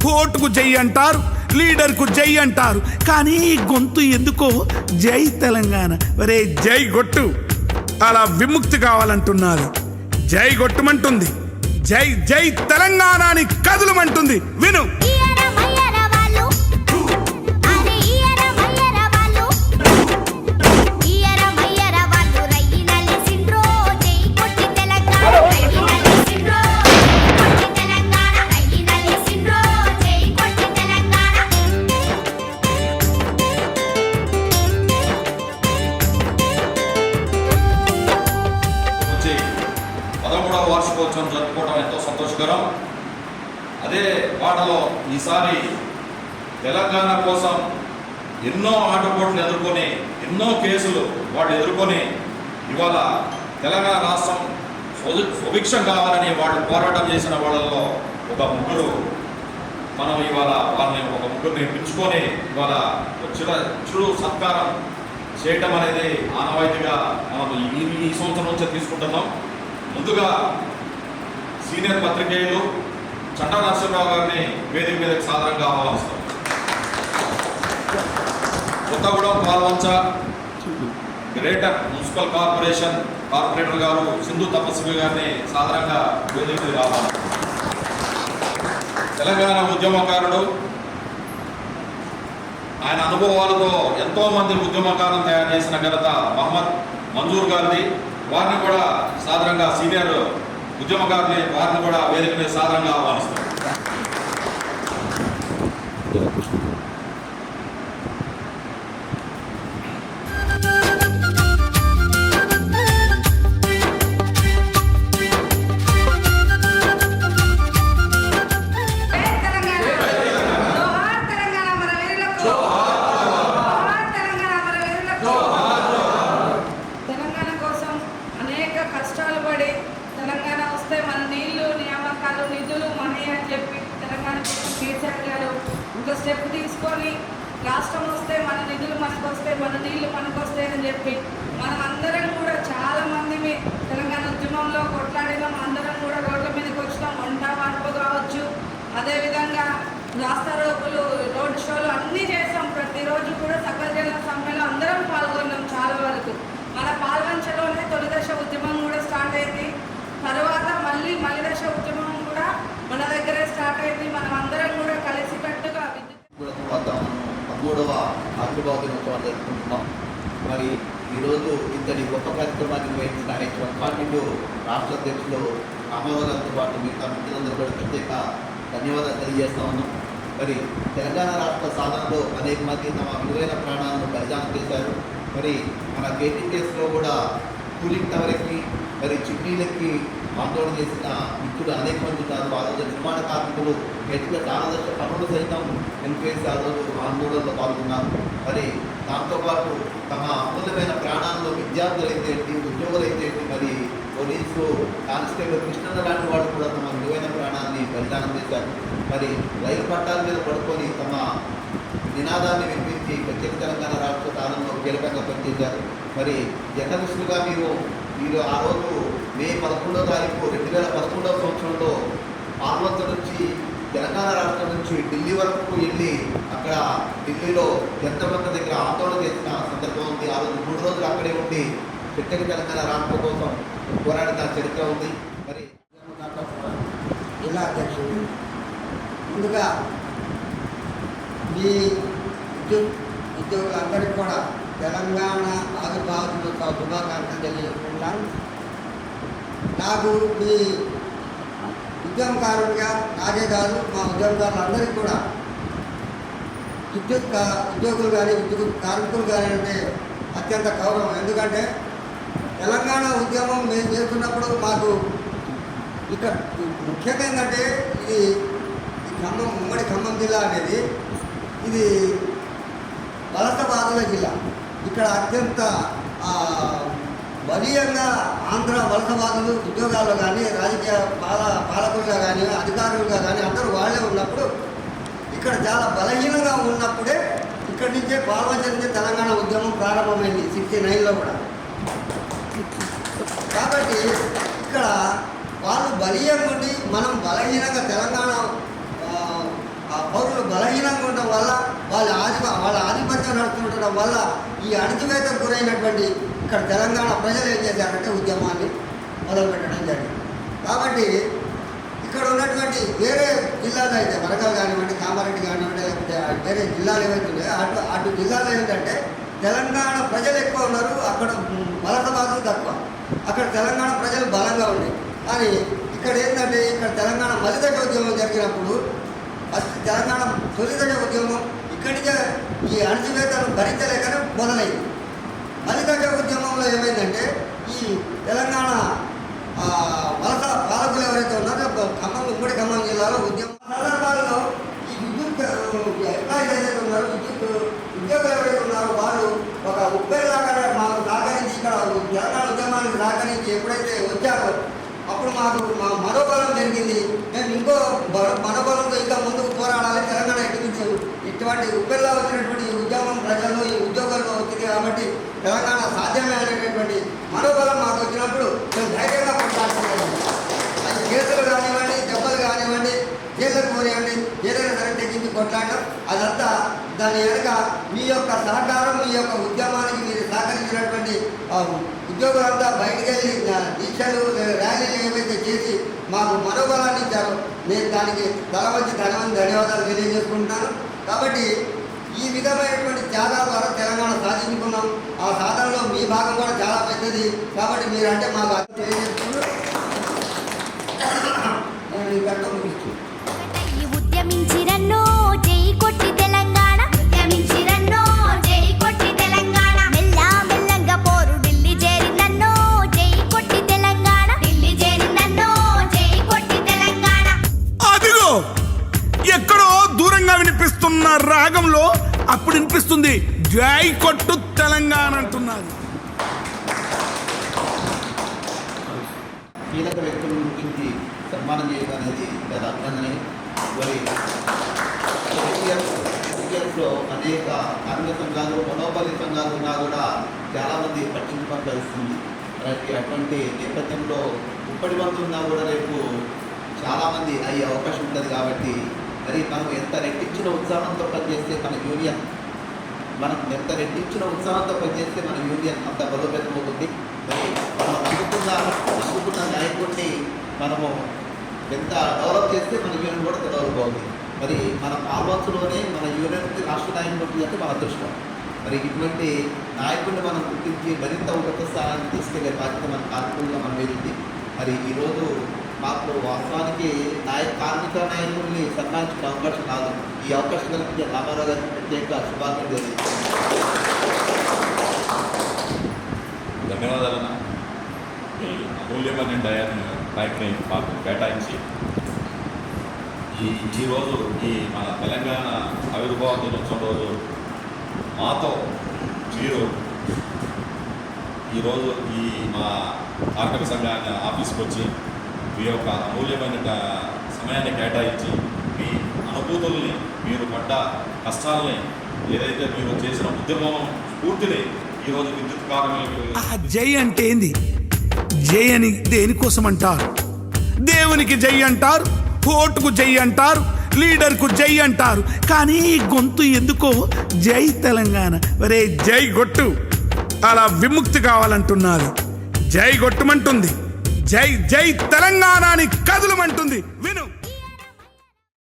కోర్టుకు జై అంటారు, లీడర్కు జై అంటారు, కానీ గొంతు ఎందుకో జై తెలంగాణ. ఒరే జై గొట్టు, అలా విముక్తి కావాలంటున్నారు. జై గొట్టుమంటుంది, జై జై తెలంగాణ అని కదులుమంటుంది. విను. వార్షికోత్సవం జరుపుకోవడం ఎంతో సంతోషకరం. అదే పాటలో ఈసారి తెలంగాణ కోసం ఎన్నో ఆటపోట్లు ఎదుర్కొని, ఎన్నో కేసులు వాళ్ళు ఎదుర్కొని ఇవాళ తెలంగాణ రాష్ట్రం సుభిక్షం కావాలని వాళ్ళు పోరాటం చేసిన వాళ్ళల్లో ఒక ముగ్గురు మనం ఇవాళ వాళ్ళని ఒక ముగ్గురిని పిలుచుకొని ఇవాళ చిరు సత్కారం చేయటం అనేది ఆనవాయితీగా మనం ఈ సంవత్సరం నుంచే తీసుకుంటున్నాం. ముందుగా సీనియర్ పత్రికేయులు చంటా నరసింహరావు గారిని వేదిక మీదకి సాధారణంగా ఆహ్వానిస్తాం. Kothagudem Palvancha greater municipal corporator గారు సింధు తపస్వి గారిని సాధారణంగా వేదిక మీదకి ఆహ్వానిస్తాం. తెలంగాణ ఉద్యమకారుడు, ఆయన అనుభవాలతో ఎంతో మంది ఉద్యమకారులను తయారు చేసిన ఘనత మహమ్మద్ మంజూర్ గారిది. వారిని కూడా సాధారణంగా సీనియర్ ఉద్యమకారులు వారిని కూడా వేదిక మీద సాధారణంగా ఆహ్వానిస్తారు. తెలంగాణ వస్తే మన నీళ్లు, నియామకాలు, నిధులు మనయ్య అని చెప్పి తెలంగాణ కేసీఆర్ గారు ఇంకో స్టెప్ తీసుకొని రాష్ట్రం వస్తే మన నిధులు మనకు వస్తాయి, మన నీళ్లు మనకు వస్తాయని చెప్పి మనం అందరం కూడా చాలామంది తెలంగాణ ఉద్యమంలో కొట్లాడినాం. అందరం కూడా రోడ్ల మీదకి వచ్చినాం. వంట వార్పు కావచ్చు, అదేవిధంగా రాస్తారోకులు, రోడ్ షోలు అన్నీ చేసాం. ప్రతిరోజు కూడా సకల జిల్లా సమ్మెలో అందరం పాల్గొన్నాం. చాలా వరకు మన పాల్వంచలోనే తొలి దశ ఉద్యమం కూడా స్టార్ట్ అయింది. తర్వాత మళ్ళీ దశ ఉద్యమం కూడా మన దగ్గరే స్టార్ట్ అయింది. మనం అందరం కూడా కలిసికట్టుగా 13వ ఆవిర్భావ దినోత్సవాన్ని జరుపుకుంటున్నాం. మరి ఈరోజు ఇంతటి గొప్ప కార్యక్రమాన్ని నిర్వహించిన పార్టీలు రాష్ట్ర అధ్యక్షులు రామారావు గారితో పాటు మిగతా మిత్రులందరూ కూడా ప్రత్యేక ధన్యవాదాలు తెలియజేస్తా ఉన్నాం. మరి తెలంగాణ రాష్ట్ర సాధనలో అనేక మంది తమ విలువైన ప్రాణాలను బలిదానం చేశారు. మరి మన కేటీ కేసులో కూడా కూలింగ్ టవర్కి, మరి చిమ్నీలకి ఆందోళన చేసిన మిత్రులు అనేక మంది ఉన్నారు. ఆ రోజు నిర్మాణ కార్మికులు గట్టిగా ఆదర్శ పనులు సైతం వెనుకేసి ఆ రోజు ఆందోళనలో పాల్గొన్నారు. మరి దాంతోపాటు తమ అమూల్యమైన ప్రాణాలను విద్యార్థులైతే ఏంటి, ఉద్యోగులైతే ఏంటి, మరి పోలీసులు, కానిస్టేబుల్ కృష్ణన్న లాంటి వాళ్ళు కూడా తమ విలువైన ప్రాణాన్ని బలిదానం చేశారు. మరి రైలు పట్టాల మీద పడుకొని తమ నినాదాన్ని వినిపించి ప్రత్యేక తెలంగాణ రాష్ట్ర సాధనలో కీలకంగా పనిచేశారు. మరి జర్నలిస్టులుగా మీరు ఆ రోజు మే 11వ తారీఖు 2011వ సంవత్సరంలో పాల్వంచ నుంచి తెలంగాణ రాష్ట్రం నుంచి ఢిల్లీ వరకు వెళ్ళి అక్కడ ఢిల్లీలో జంతర్మంతర్ దగ్గర ఆందోళన చేసిన సందర్భం ఉంది. ఆ రోజు 3 రోజులు అక్కడే ఉండి ప్రత్యేక తెలంగాణ రాష్ట్రం కోసం పోరాడిన చరిత్ర ఉంది. మరి జిల్లా అధ్యక్షుడు, ముందుగా ఈ ఉద్యోగులందరికీ కూడా తెలంగాణ ఆవిర్భావ దినోత్సవ శుభాకాంక్షలు తెలియజేస్తున్నాను. నాకు ఈ ఉద్యమకారుడిగా నాకే కాదు, మా ఉద్యమకారులందరికీ కూడా ఉద్యోగులు కానీ విద్యుత్ కార్మికులు కానీ అంటే అత్యంత గౌరవం. ఎందుకంటే తెలంగాణ ఉద్యమం మేము చేస్తున్నప్పుడు మాకు ఇక్కడ ముఖ్యంగా ఏంటంటే ఇది ఖమ్మం, ఉమ్మడి ఖమ్మం జిల్లా అనేది ఇది వలస బాధల జిల్లా. ఇక్కడ అత్యంత బలీయంగా ఆంధ్ర వలసవాదులు ఉద్యోగాల్లో కానీ, రాజకీయ పాలకులుగా కానీ, అధికారులుగా కానీ అందరూ వాళ్ళే ఉన్నప్పుడు ఇక్కడ చాలా బలహీనంగా ఉన్నప్పుడే ఇక్కడి నుంచే పాల్వంచ నుంచి తెలంగాణ ఉద్యమం ప్రారంభమైంది 69లో కూడా. కాబట్టి ఇక్కడ వాళ్ళు బలీయంగా ఉండి మనం బలహీనంగా తెలంగాణ పౌరులు బలహీనంగా ఉండడం వల్ల వాళ్ళ ఆధిపత్యం నడుస్తుండడం వల్ల ఈ అణచివేతకు గురైనటువంటి ఇక్కడ తెలంగాణ ప్రజలు ఏం చేశారంటే ఉద్యమాన్ని మొదలుపెట్టడం జరిగింది. కాబట్టి ఇక్కడ ఉన్నటువంటి వేరే జిల్లాలో అయితే వరంగల్ కానివ్వండి, కామారెడ్డి కానివ్వండి, లేకపోతే వేరే జిల్లాలు ఏవైతే ఉన్నాయో అటు జిల్లాలో ఏంటంటే తెలంగాణ ప్రజలు ఎక్కువ ఉన్నారు, అక్కడ వలసవాదులు తక్కువ. అక్కడ తెలంగాణ ప్రజలు బలంగా ఉన్నాయి. కానీ ఇక్కడ ఏంటంటే ఇక్కడ తెలంగాణ మలిదశ ఉద్యమం జరిగినప్పుడు ఫస్ట్ తెలంగాణ తొలిదశ ఉద్యమం ఇక్కడి నుంచే ఈ అణచివేతను భరించలేకనే మొదలైంది. మలిదశ ఉద్యమంలో ఏమైందంటే ఈ తెలంగాణ వలస పాలకులు ఎవరైతే ఉన్నారో ఉమ్మడి ఖమ్మం జిల్లాలో ఉద్యమం సందర్భాల్లో ఈ విద్యుత్ ఎంప్లాయీస్ ఏదైతే ఉన్నారో విద్యుత్ ఉద్యోగులు ఎవరైతే ఉన్నారో వాళ్ళు ఒక ఉప్పేలాగా మాకు సహకరించి ఇక్కడ తెలంగాణ ఉద్యమానికి సహకరించి ఎప్పుడైతే వచ్చారో అప్పుడు మాకు మా మనోబలం జరిగింది. మేము ఇంకో మనోబలంతో ఇంకా ముందుకు పోరాడాలి, తెలంగాణ ఎక్కించు ఇటువంటి ఉప్పెల్లా వచ్చినటువంటి ఈ ఉద్యమం ప్రజల్లో ఈ ఉద్యోగాల్లో వచ్చింది కాబట్టి తెలంగాణ సాధ్యమే అనేటటువంటి మనోబలం మాకు వచ్చినప్పుడు మేము ధైర్యంగా కొట్లాడుతున్నాము. అది కేసులు కానివ్వండి, దెబ్బలు కానివ్వండి, కేసులు కోనివ్వండి, ఏదైనా సరే తెగించి కొట్లాడడం అదంతా దాని వెనుక మీ యొక్క సహకారం, మీ యొక్క ఉద్యమానికి మీరు సహకరించినటువంటి ఉద్యోగులంతా బయటికి వెళ్ళి దీక్షలు ర్యాలీలు ఏవైతే చేసి మాకు మనోబలాన్ని ఇచ్చారో నేను దానికి తల వంచి ధన్యవాదాలు తెలియజేసుకుంటున్నాను. కాబట్టి ఈ విధమైనటువంటి త్యాగాల ద్వారా తెలంగాణ సాధించుకున్నాం. ఆ సాధనలో మీ భాగం కూడా చాలా పెద్దది. కాబట్టి మీరంటే మాకు అది తెలియజేస్తున్నాను. నేను ఈ గంట ముగిస్తున్నాను. ఉద్యమించిరన్నో జై కొట్టి తెలంగాణ, ఉద్యమించిరన్నో జై కొట్టి తెలంగాణ, మెల్లా మెల్లంగా పోరు ఢిల్లీ చేరిందన్నో జై కొట్టి తెలంగాణ, ఢిల్లీ చేరిందన్నో జై కొట్టి తెలంగాణ. అదిగో ఎక్కడో దూరంగా వినిపిస్తున్న రాగంలో అప్పుడు వినిపిస్తుంది జై కొట్టు తెలంగాణ అంటున్నారు. కీలక వ్యక్తుల గురించి సన్మానం చేయడం అనేది చాలా అభినందనీయం. మరి లో అనేక కార్మిక సంఘాలు, మనోబలి సంఘాలు ఉన్నా కూడా చాలామంది పట్టించుకొని కలుస్తుంది. అటువంటి నేపథ్యంలో ఇప్పటి వరకు ఉన్నా కూడా రేపు చాలామంది అయ్యే అవకాశం ఉంటుంది. కాబట్టి మరి మనం ఎంత రెట్టించిన ఉత్సాహంతో పనిచేస్తే మన యూనియన్ అంత బలోపేతమవుతుంది. మరి మనం అనుకున్న నాయకుడిని మనము ఎంత డెవలప్ చేస్తే మన యూనియన్ కూడా డెవలప్ అవుతుంది. మరి మన పాల్వంచులోనే మన యూనియన్కి రాష్ట్ర నాయకుడు అంటే మన అదృష్టం. మరి ఇటువంటి నాయకుడిని మనం గుర్తించి మరింత ఉన్నత స్థానాన్ని తీసుకెళ్లే బాధ్యత మన కార్మికులుగా మన మీద ఉంది. మరి ఈరోజు మాకు వాస్తవానికి కార్మిక నాయకుల్ని సన్మానించిన అవకాశం రాదు. ఈ అవకాశం కల్పించే రామారావు గారికి ప్రత్యేక శుభాకాంక్షలు. ధన్యవాదాలన్న. అమూల్యమైన టైంని మాకు కేటాయించి ఈరోజు ఈ మన తెలంగాణ ఆవిర్భావ దినోత్సవం రోజు మాతో మీరు ఈరోజు ఈ మా కార్మిక సంఘాన్ని ఆఫీస్కి వచ్చి మీ యొక్క అమూల్యమైన సమయాన్ని కేటాయించి మీ అనుభూతుల్ని, మీరు పడ్డ కష్టాలని, ఏదైతే మీరు చేసిన ఉద్యమం స్ఫూర్తిని ఈరోజు విద్యుత్ కార్మికులు జై అంటే ఏంది? జై అని దేనికోసం అంటారు? దేవునికి జై అంటారు, ఓటుకు జై అంటారు, లీడర్కు జై అంటారు. కానీ ఈ గొంతు ఎందుకో జై తెలంగాణ, వరే జై గొట్టు అలా విముక్తి కావాలంటున్నది. జై గొట్టుమంటుంది, జై జై తెలంగాణ అని కదులమంటుంది. విను.